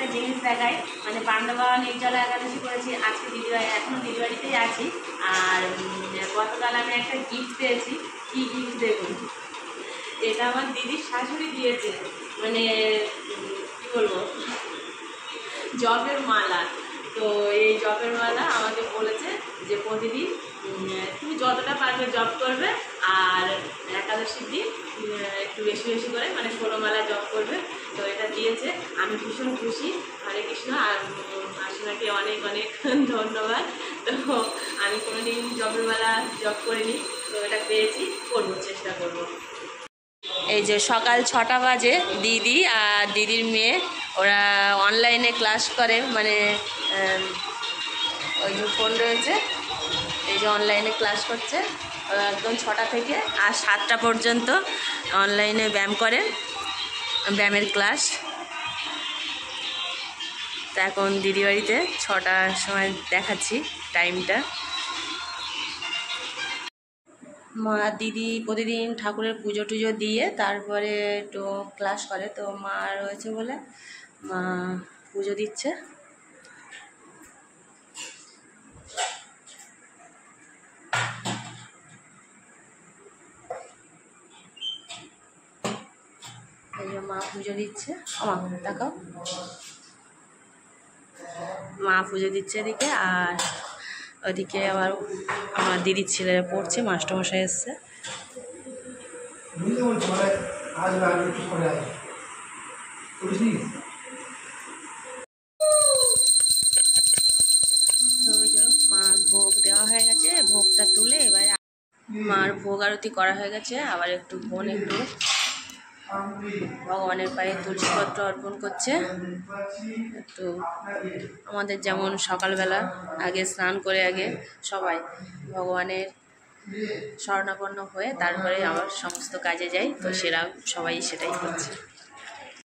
একটা জিনিস দেখাই, মানে পান্ডবা নির্জলা একাদশী করেছি আজকে দিদিবাড়ি, এখনও দিদিবাড়িতেই আছি। আর গতকাল আমি একটা গিফট পেয়েছি। কী গিফট দেখুন, এটা আমার দিদির শাশুড়ি দিয়েছে, মানে কী বলবো, জবের মালা। তো এই জবের মালা আমাকে বলেছে যে প্রতিদিন তুমি যতটা পারবে জব করবে, আর একাদশীর দিন একটু বেশি বেশি করে মানে 16 মালা জব করবে। তো এটা দিয়েছে, আমি ভীষণ খুশি। হরে কৃষ্ণ। আর মাসিমাকে অনেক অনেক ধন্যবাদ। তো আমি কোনোদিন জবের মালা জব করিনি, তো এটা পেয়েছি, করবো, চেষ্টা করব। এই যে সকাল 6টা বাজে, দিদি আর দিদির মেয়ে ওরা অনলাইনে ক্লাস করে, মানে ওই যে ফোন রয়েছে, এই যে অনলাইনে ক্লাস করছে একদম 6টা থেকে আর 7টা পর্যন্ত অনলাইনে ব্যায়াম করে, ব্যায়ামের ক্লাস। তা এখন দিদি বাড়িতে 6টার সময় দেখাচ্ছি টাইমটা। মা দিদি প্রতিদিন ঠাকুরের পুজো টুজো দিয়ে তারপরে একটু ক্লাস করে, তো মা রয়েছে বলে মা পুজো দিচ্ছে। এই যে মা পুজো দিচ্ছে, আমার তাকাও, মা পুজো দিচ্ছে এদিকে। আর ওদিকে আবার আমার দিদির ছেলেরা পড়ছে, মাস্টারমশাই এসছে। মার ভোগ দেওয়া হয়ে গেছে, ভোগটা তুলে এবারে মার ভোগ আরতি করা হয়ে গেছে। আবার একটু বোন একটু ভগবানের পায়ে তুলসীপত্র অর্পণ করছে। তো আমাদের যেমন সকালবেলা আগে স্নান করে আগে সবাই ভগবানের শরণাপন্ন হয়ে তারপরে আমার সমস্ত কাজে যাই, তো সেরা সবাই সেটাই করছে।